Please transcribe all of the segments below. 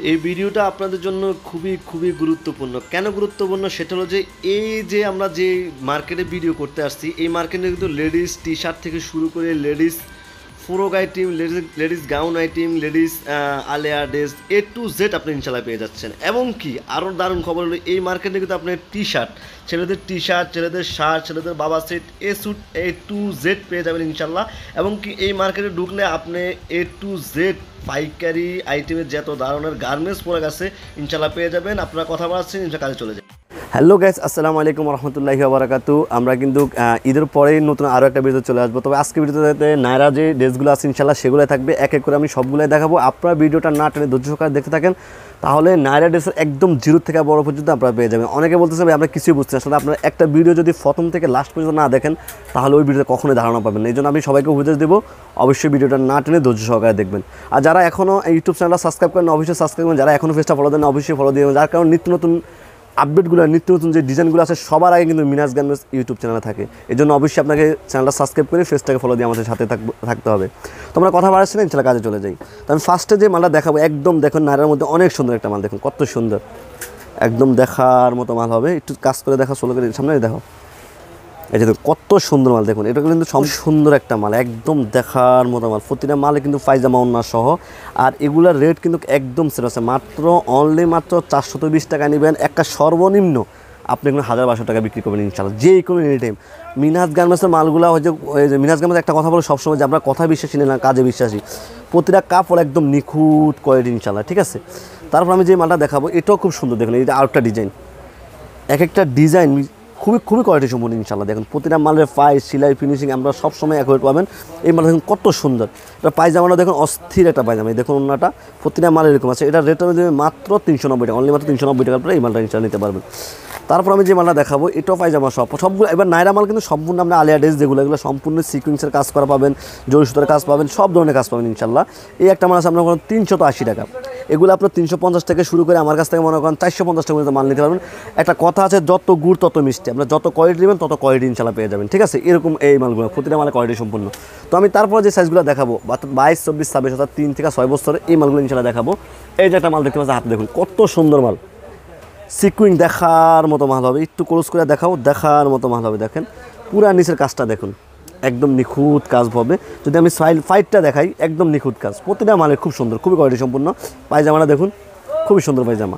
এই ভিডিওটা আপনাদের জন্য খুবই গুরুত্বপূর্ণ। কেন গুরুত্বপূর্ণ সেটা হলো যে এই যে আমরা যে মার্কেটে ভিডিও করতে আসছি, এই মার্কেটে কিন্তু লেডিস টি শার্ট থেকে শুরু করে ladies frock item, ladies gown item, ladies আলেয়া ড্রেস টু জেড আপনি ইনশাল্লাহ পেয়ে যাচ্ছেন। এবং কি আরও দারুণ খবর হলো এই মার্কেটে কিন্তু আপনি টি শার্ট, ছেলেদের টি শার্ট, ছেলেদের শার্ট, ছেলেদের বাবা সেট স্যুট টু জেড পেয়ে যাবেন ইনশাল্লাহ। এবং কি এই মার্কেটে ঢুকলে আপনি টু জেড পাইকারি আইটেমের যত ধরনের গার্মেন্টস প্রোডাক্ট আছে ইনশাল্লাহ পেয়ে যাবেন। আপনারা কথা বলাচ্ছেন, ইনশাল্লাহ কাজে চলে যাবেন। হ্যালো গাইস, আসসালামু আলাইকুম রহমতুল্লাহি ওয়া আমরা কিন্তু ঈদের পরেই নতুন আরও একটা ভিডিও চলে আসবো। তবে আজকে ভিডিওতে নায়রা যে ড্রেসগুলো আছে ইনশাল্লাহ সেগুলোই থাকবে, এক এক করে আমি সবগুলোই দেখাবো। আপনারা ভিডিওটা না টেনে ধৈর্য সহকারে দেখতে থাকেন, তাহলে নায়রা ড্রেসের একদম জিরো থেকে বড় পর্যন্ত আপনারা পেয়ে যাবেন। অনেকে বলতেছে ভাই আমরা কিছুই বুঝতে আসলে আপনারা একটা ভিডিও যদি প্রথম থেকে লাস্ট পর্যন্ত না দেখেন তাহলে ওই ভিডিওতে কখনোই ধারণা পাবেন না। এই জন্য আমি সবাইকে উপদেশ দেবো, অবশ্যই ভিডিওটা না টেনে ধৈর্য সহকারে দেখবেন। আর যারা এখনও ইউটিউব চ্যানেলটা সাবস্ক্রাইব করেন অবশ্যই সাবস্ক্রাইব করবেন, যারা এখনও পেজটা ফলো দেন অবশ্যই ফলো দিয়ে দেবেন। যার কারণ নিত্য নতুন আপডেটগুলো, নিত্য নতুন যে ডিজাইনগুলো আছে সবার আগে কিন্তু মিনাজ গার্মেন্টস ইউটিউব চ্যানেলে থাকে। এই জন্য অবশ্যই আপনাকে চ্যানেলটা সাবস্ক্রাইব করে ফেসটাকে ফলো দিয়ে আমাদের সাথে থাকতে হবে। তোমরা কথা বাড়াচ্ছি না, ইনশাল্লাহ কাজে চলে যাই। তো আমি ফার্স্টে যে মালটা দেখাবো একদম দেখুন নায়রার মধ্যে অনেক সুন্দর একটা মাল, দেখুন কত সুন্দর, একদম দেখার মতো মাল হবে। একটু কাজ করে দেখা, সোলো করে সামনে দেখো, এই যে কত সুন্দর মাল দেখুন। এটা কিন্তু সব সুন্দর একটা মাল, একদম দেখার মতো মাল। প্রতিটা মালে কিন্তু পায়জামা ওড়না সহ। আর এগুলার রেট কিন্তু একদম সেট আছে, মাত্র অনলি মাত্র 420 টাকা নেবেন। একটা সর্বনিম্ন আপনি এগুলো 1000-1200 টাকা বিক্রি করবেন ইনশাল্লাহ, যে কোনো এনি টাইম। মিনাজ গার্মেন্টসের মালগুলো হচ্ছে মিনাজ গার্মেন্টস একটা কথা বলে সবসময় যে আমরা কথা বিশ্বাসী না, কাজে বিশ্বাসী। প্রতিটা কাপড় একদম নিখুঁত কোয়ালিটি ইনশাল্লাহ, ঠিক আছে। তারপর আমি যে মালটা দেখাবো এটাও খুব সুন্দর, দেখুন এটা আরেকটা ডিজাইন, এক একটা ডিজাইন খুবই কোয়ালিটি সম্পূর্ণ ইনশাল্লাহ। দেখুন প্রতিটা মালের পাইস, সেলাই, ফিনিশিং আমরা সবসময় অ্যাকুরেট পাবেন। এই মাল দেখুন কত সুন্দর। এটা পায়জামাটা দেখুন অস্থির একটা পায়জামা, দেখুন ওনাটা প্রতিটা মাল এরকম আছে। এটা রেট দেবে মাত্র 390 টাকা, অনলি মাত্র 390 টাকার পরে এই মালটা ইনশাল্লাহ নিতে পারবেন। তারপর আমি যে মালটা দেখাবো এটাও পায়জামা সবগুলো। এবার নায়রা মাল কিন্তু সম্পূর্ণ আপনার আলিয়া ড্রেস যেগুলো, এগুলো সম্পূর্ণ সিকুয়েন্সের কাজ করা পাবেন, জরি সুতার কাজ পাবেন, সব ধরনের কাজ পাবেন ইনশাল্লাহ। এই একটা মাল আছে আপনার 380 টাকা। এগুলো আপনার 350 থেকে শুরু করে আমার কাছ থেকে মনে করেন 450 টাকা পর্যন্ত মাল নিতে পারবেন। একটা কথা আছে, যত গুড় তত মিষ্টি, আপনার যত কোয়ালিটি নেবেন তত কোয়ালিটি ইনশাল্লাহ পেয়ে যাবেন, ঠিক আছে। এরকম এই মালগুলো প্রতিটা মালে কোয়ালিটি সম্পূর্ণ। তো আমি তারপরে যে সাইজগুলো দেখাবো 22, 24, 26 অর্থাৎ 3 থেকে 6 বছরের এই মালগুলো ইনশাল্লাহ দেখাবো। এই যে একটা মাল দেখতে পাচ্ছি হাতে, দেখুন কত সুন্দর মাল, সিকুইং দেখার মতো মাল হবে। একটু ক্লোজ করে দেখাও, দেখার মতো মাল হবে। দেখেন পুরা নিচের কাজটা দেখুন, একদম নিখুঁত কাজ হবে। যদি আমি ফাইটটা দেখাই একদম নিখুঁত কাজ, প্রতিটা মালে খুব সুন্দর, খুবই কোয়ালিটি সম্পূর্ণ। পায়জামাটা দেখুন খুবই সুন্দর পায়জামা,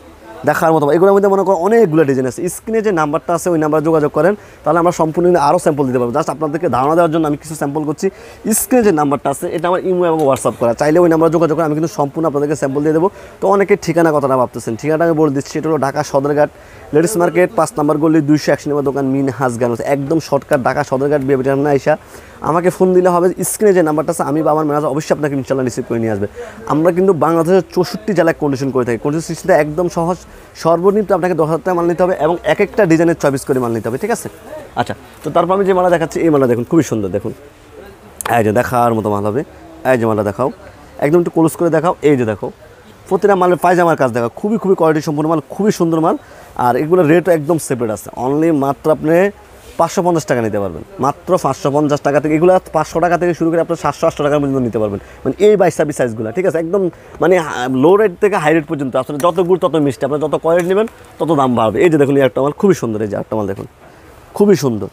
দেখার মতো। এগুলোর মধ্যে মনে করেন অনেকগুলো ডিজাইন আছে। স্ক্রিনে যে নাম্বারটা আছে ওই নাম্বারে যোগাযোগ করেন, তাহলে আমরা সম্পূর্ণ আরও স্যাম্পল দিতে পারবো। জাস্ট আপনাদেরকে ধারণা দেওয়ার জন্য আমি কিছু স্যাম্পল করছি। স্ক্রিনে যে নাম্বারটা আছে এটা আমার ইমো এবং হোয়াটসঅ্যাপ করা, চাইলে ওই নাম্বারে যোগাযোগ করে আমি কিন্তু সম্পূর্ণ আপনাদেরকে স্যাম্পল দিয়ে দেবো। তো অনেকের ঠিকানা কথাটা ভাবতেছেন, ঠিকানাটা আমি বলে দিচ্ছি। এটা হলো ঢাকা সদরঘাট লেডিস মার্কেট 5 নম্বর গলি 201 নম্বর দোকান মিনহাজ গার্মেন্টস, একদম shortcut Dhaka Sadarghat BAP terminal আইসা আমাকে ফোন দিলে হবে। স্ক্রিনে যে নাম্বারটা আছে আমি বা আমার ম্যানেজার অবশ্যই আপনাকে ইনশাল্লাহ রিসিভ করে নিয়ে আসবে। আমরা কিন্তু বাংলাদেশের 64 জেলায় কন্ডিশন করে থাকি। কন্ডিশন সিস্টেমটা একদম সহজ, সর্বনিম্ন আপনাকে 10,000 টাকা মাল নিতে হবে এবং এক একটা ডিজাইনের 24 করে মাল নিতে হবে, ঠিক আছে। আচ্ছা, তো তারপর আমি যে মালা দেখাচ্ছি এই মালা দেখুন খুবই সুন্দর, দেখুন এই যে দেখার মতো মাল হবে। এই যে মালটা দেখাও, একদম একটু ক্লোজ করে দেখাও। এই যে দেখো প্রতিটা মালের পায়জামার কাজ দেখা, খুবই কোয়ালিটি সম্পূর্ণ মাল, খুবই সুন্দর মাল। আর এগুলোর রেটও একদম সেপারেট আছে, অনলি মাত্র আপনি 550 টাকা নিতে পারবেন, মাত্র 550 টাকা থেকে। এগুলো 500 টাকা থেকে শুরু করে আপনার 700-800 টাকার পর্যন্ত নিতে পারবেন, মানে এই 22-26 সাইজগুলো, ঠিক আছে। একদম মানে লো রেট থেকে হাই রেট পর্যন্ত আসলে যত গুড় তত মিষ্টি, আপনার যত কোয়ালিটি নেবেন তত দাম বাড়বে। এই যে দেখুন এই একটা মাল খুবই সুন্দর, এই যে একটা মাল দেখুন খুবই সুন্দর,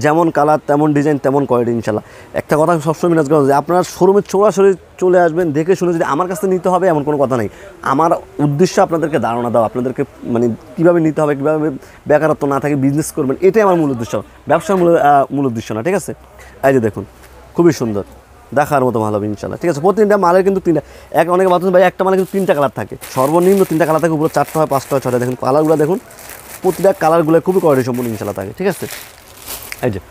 যেমন কালার তেমন ডিজাইন তেমন কোয়ালিটি ইনশাল্লাহ। একটা কথা সবসময় মিনাজ করা যে আপনার শোরুমে সরাসরি চলে আসবেন, দেখে শুনে যদি আমার কাছে নিতে হবে এমন কোনো কথা নেই। আমার উদ্দেশ্য আপনাদেরকে ধারণা দাও, আপনাদেরকে মানে কীভাবে নিতে হবে, কীভাবে বেকারত্ব না থাকে বিজনেস করবেন, এটাই আমার মূল উদ্দেশ্য, ব্যবসার মূল উদ্দেশ্য না, ঠিক আছে। এই যে দেখুন খুবই সুন্দর, দেখার মতো ভালো হবে ইনশাল্লাহ, ঠিক আছে। প্রতিটা মালের কিন্তু অনেকে ভাবছেন ভাই একটা মালে কিন্তু 3টা কালার থাকে, সর্বনিম্ন 3টা কালার থাকে, উপরে 4টা হয়, 5টা হয়, 6টা। দেখুন কালারগুলো দেখুন, প্রতিটা কালারগুলো খুবই কোয়ালিটি সম্পূর্ণ ইনশাল্লাহ থাকে, ঠিক আছে। এই যে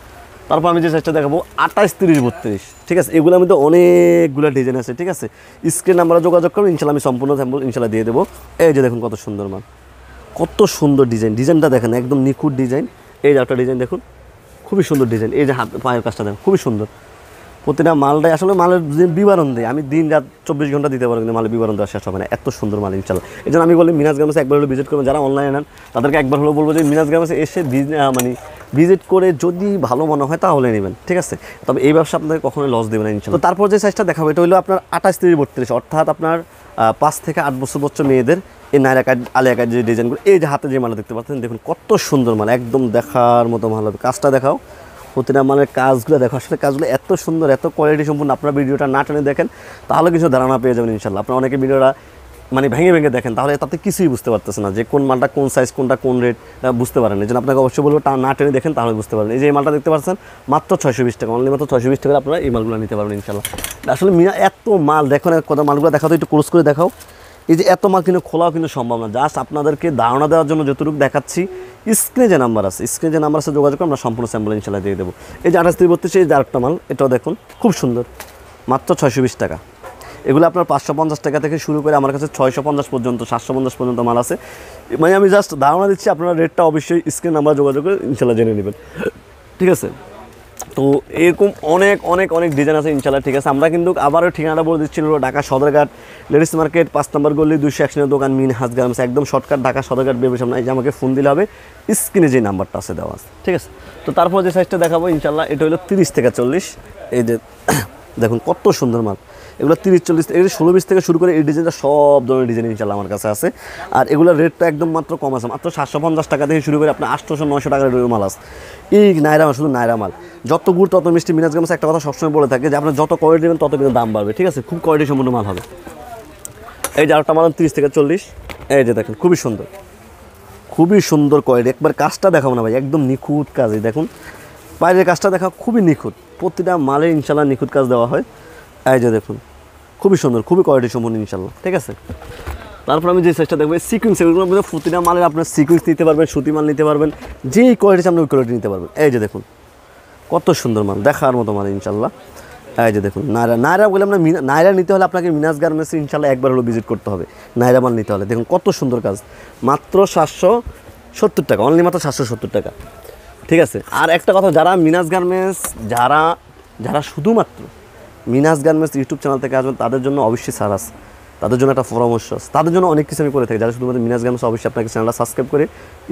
তারপর আমি যে সাইজটা দেখাবো 28, 30, 32, ঠিক আছে। এগুলোর মধ্যে অনেকগুলো ডিজাইন আছে, ঠিক আছে। স্ক্রিন নাম্বারে যোগাযোগ করবেন, ইনশাল্লাহ আমি সম্পূর্ণ স্যাম্পল ইনশাল্লাহ দিয়ে দেবো। এই যে দেখুন কত সুন্দর মাল, কত সুন্দর ডিজাইনটা দেখেন, একদম নিখুঁত ডিজাইন। এই যে একটা ডিজাইন দেখুন খুবই সুন্দর ডিজাইন। এই যে হাত পায়ের কাজটা দেখুন খুবই সুন্দর। প্রতিটা মালটাই আসলে মালের যে বিবরণ দেয়, আমি দিন রাত 24 ঘন্টা দিতে পারবো, কিন্তু মালের বিবরণ দেওয়া শেষ হবে না, এত সুন্দর মাল ইনশাল্লাহ। এই জন্য আমি বলি মিনাজ গার্মেন্টসে একবার হলো ভিজিট করবেন। যারা অনলাইনে নেন তাদেরকে একবার হলো বলবো যে মিনাজ গার্মেন্টসে এসে মানে ভিজিট করে যদি ভালো মনে হয় তাহলে নেবেন, ঠিক আছে। তবে এই ব্যবসা আপনাদের কখনোই লস দেবে না ইনশাল্লাহ। তো তারপর যে সাইজটা দেখাবো এটা হলো আপনার 28, 30, 32, অর্থাৎ আপনার 5 থেকে 8 বছর মেয়েদের এই নায়রা কাট আলিয়া কাট যে ডিজাইনগুলো, এই যে হাতে যে মালটা দেখতে পাচ্ছেন, দেখুন কত সুন্দর মাল, একদম দেখার মতো মাল হবে। কাজটা দেখাও, প্রতিটা মালের কাজগুলো দেখো, আসলে কাজগুলো এত সুন্দর, এত কোয়ালিটি সম্পূর্ণ। আপনারা ভিডিওটা না টেনে দেখেন তাহলে কিছু ধারণা পেয়ে যাবেন ইনশাল্লাহ। আপনারা অনেকে ভিডিওটা মানে ভেঙে ভেঙে দেখেন, তাহলে তাতে কিছুই বুঝতে পারতেছে না যে কোন মালটা কোন সাইজ, কোনটা কোন রেট বুঝতে পারেন। এই জন্য আপনাকে অবশ্যই বলবো না টেনে দেখেন, তাহলে বুঝতে পারবেন। এই যে এই মালটা দেখতে পাচ্ছেন মাত্র 620 টাকা, অনলি মাত্র 620 টাকা আপনারা এই মালগুলো নিতে পারবেন ইনশাল্লাহ। আসলে এত মাল দেখো না, কত মালগুলো দেখাও তো, একটু ক্লোজ করে দেখাও। এই যে এত মাল কিন্তু খোলাও কিন্তু সম্ভব না, জাস্ট আপনাদেরকে ধারণা দেওয়ার জন্য যতটুকু দেখাচ্ছি। স্ক্রিনে যে নাম্বার আছে, যোগাযোগ করে আমরা সম্পূর্ণ স্যাম্পল ইনশাল্লাহ দিয়ে দেবো। এই যে 28-32 এই যে আরেকটা মাল, এটাও দেখুন খুব সুন্দর, মাত্র 620 টাকা। এগুলো আপনার 550 টাকা থেকে শুরু করে আমার কাছে 650 পর্যন্ত, 750 পর্যন্ত মাল আছে। মানে আমি জাস্ট ধারণা দিচ্ছি, আপনারা রেটটা অবশ্যই স্ক্রিন নাম্বার যোগাযোগ করে ইনশাল্লাহ জেনে নেবেন, ঠিক আছে। তো এরকম অনেক অনেক অনেক ডিজাইন আছে ইনশাল্লাহ, ঠিক আছে। আমরা কিন্তু আবারও ঠিকানাটা বলে দিচ্ছিল, ঢাকা সদরঘাট লেডিস মার্কেট 5 নম্বর গলি 201 দোকান মিনহাজ গার্মেন্টস, একদম শর্টকাট ঢাকা সদরঘাট বেবি সামনে। এই যে আমাকে ফোন দিলে হবে, স্ক্রিনে যে নাম্বারটা আছে দেওয়া আছে, ঠিক আছে। তো তারপর যে সাইজটা দেখাবো ইনশাল্লাহ, এটা হলো 30 থেকে 40। এই যে দেখুন কত সুন্দর মাল, এগুলো 30-40, এগুলো 16-20 থেকে শুরু করে এই ডিজাইনটা সব ধরনের ডিজাইন ইনশাল্লাহ আমার কাছে আছে। আর এগুলোর রেটটা একদম মাত্র কম আছে, মাত্র 750 টাকা থেকে শুরু করে আপনার 800-900 টাকার মাল আছে। এই নায়রা মাল, শুধু নায়রা মাল, যত গুড় তত মিষ্টি। মিনাজ গার্মেন্টস একটা কথা সবসময় বলে থাকে যে আপনার যত কোয়ালিটি নেবেন তত কিন্তু দাম বাড়বে, ঠিক আছে। খুব কোয়ালিটি সম্পূর্ণ মাল হবে। এই যে আরেকটা মাল 30 থেকে 40, এই যে দেখুন খুবই সুন্দর, খুবই সুন্দর কোয়ালিটি। একবার কাজটা দেখাবো না ভাই, একদম নিখুঁত কাজ। এই দেখুন বাইরের কাজটা দেখা, খুবই নিখুঁত, প্রতিটা মালে ইনশাল্লাহ নিখুঁত কাজ দেওয়া হয়। এই যে দেখুন খুবই সুন্দর, খুবই কোয়ালিটি সম্পূর্ণ ইনশাল্লাহ, ঠিক আছে। তারপর আমি যে সাইজটা দেখবো সিকুয়েন্স, এগুলোর মধ্যে প্রতিটা মালের আপনার সিকুয়েন্স নিতে পারবেন, সুতি মাল নিতে পারবেন, যেই কোয়ালিটি আপনি ওই কোয়ালিটি নিতে পারবেন। এই যে দেখুন কত সুন্দর মাল, দেখার মতো মাল ইনশাল্লাহ। এই যে দেখুন নায়রা বলে আমরা নায়রা নিতে হলে আপনাকে মিনাজ গার্মেন্টসে ইনশাল্লাহ একবার হলো ভিজিট করতে হবে, নায়রা মাল নিতে হলে। দেখুন কত সুন্দর কাজ, মাত্র 770 টাকা, অনলি মাত্র 770 টাকা, ঠিক আছে। আর একটা কথা, যারা মিনাজ গার্মেন্টস, যারা শুধুমাত্র মিনাজ গার্মেন্টস ইউটিউব চ্যানেল থেকে আসবেন, তাদের জন্য অবশ্যই ছাড় আছে, তাদের জন্য একটা পরামর্শ আছে, তাদের জন্য অনেক কিছু আমি করে থাকি। যারা শুধুমাত্র মিনাজ গার্মেন্টস, অবশ্যই আপনাকে চ্যানেলটা সাবস্ক্রাইব করে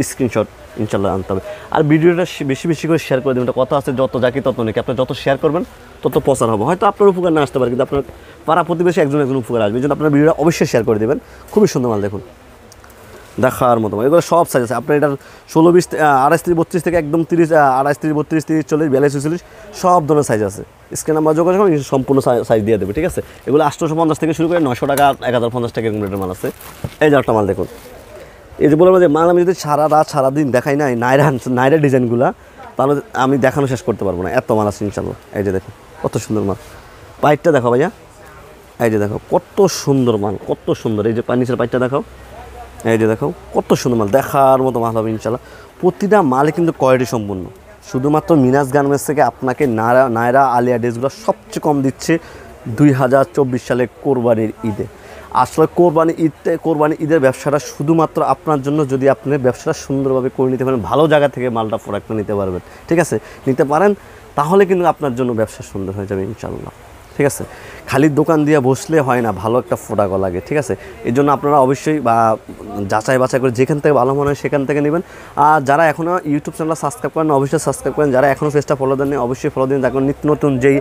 স্ক্রিনশট ইনশাল্লাহ আনতে হবে। আর ভিডিওটা বেশি বেশি করে শেয়ার করে দেবেন। একটা কথা আছে, যত যাকে তত নাকি, আপনি যত শেয়ার করবেন তত প্রচার হবে। হয়তো আপনার উপকার না আসতে পারে, কিন্তু আপনার পাড়া প্রতিবেশী একজন উপকার আসবে। এই জন্য আপনার ভিডিওটা অবশ্যই শেয়ার করে দেবেন। খুবই সুন্দর মাল, দেখুন দেখার মতো। এগুলো সব সাইজ আছে আপনার, এটার 16-20, 28-32 থেকে একদম 30, 28-32, 30, 40, 42, 44 সব ধরনের সাইজ আছে। স্ক্রিন নাম্বার যোগাযোগ করে সম্পূর্ণ সাইজ দিয়ে দেবে, ঠিক আছে। এগুলো 850 থেকে শুরু করে 900 টাকা, 1050 টাকা এরকম রেটের মাল আছে। এই যে একটা মাল দেখুন, এই যে বললাম যে মাল আমি যদি সারাদিন দেখাই না নায়রা ডিজাইনগুলো, তাহলে আমি দেখানো শেষ করতে পারবো না, এত মাল আছে ইনশাল্লাহ। এই যে দেখুন কত সুন্দর মাল, পাইটটা দেখো ভাইয়া, এই যে দেখো কত সুন্দর মাল, কত সুন্দর। এই যে নিচের পাইটটা দেখাও, এই যে দেখো কত সুন্দর মাল, দেখার মতো মাল হবে ইনশাল্লাহ। প্রতিটা মালে কিন্তু কোয়ালিটি সম্পূর্ণ। শুধুমাত্র মিনাজ গার্মেন্টস থেকে আপনাকে নায়রা আলিয়া ড্রেসগুলো সবচেয়ে কম দিচ্ছে 2024 সালে কোরবানির ঈদে। আসলে কোরবানি ঈদের ব্যবসাটা শুধুমাত্র আপনার জন্য, যদি আপনি ব্যবসাটা সুন্দরভাবে করে নিতে পারেন, ভালো জায়গা থেকে মালটা প্রোডাক্টটা নিতে পারবেন, ঠিক আছে, নিতে পারেন, তাহলে কিন্তু আপনার জন্য ব্যবসা সুন্দর হয়ে যাবে ইনশাল্লাহ, ঠিক আছে। খালি দোকান দিয়ে বসলে হয় না, ভালো একটা প্রোডাক্টও লাগে, ঠিক আছে। এই জন্য আপনারা অবশ্যই যাচাই বাছাই করে যেখান থেকে ভালো মনে হয় সেখান থেকে নেবেন। আর যারা এখনও ইউটিউব চ্যানেল সাবস্ক্রাইব করেন অবশ্যই সাবস্ক্রাইব করেন, যারা এখনও পেজটা ফলো দেননি অবশ্যই ফলো দিন। এখন নিত্য নতুন যেই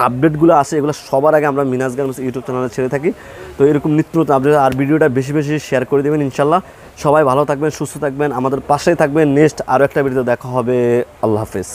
আপডেটগুলো আসে এগুলো সবার আগে আমরা মিনাজ গার্মেন্টস ইউটিউব চ্যানেলে ছেড়ে থাকি। তো এরকম নিত্য নতুন আপডেট, আর ভিডিওটা বেশি বেশি শেয়ার করে দেবেন ইনশাল্লাহ। সবাই ভালো থাকবেন, সুস্থ থাকবেন, আমাদের পাশেই থাকবেন। নেক্সট আরও একটা ভিডিওতে দেখা হবে। আল্লাহ হাফেজ।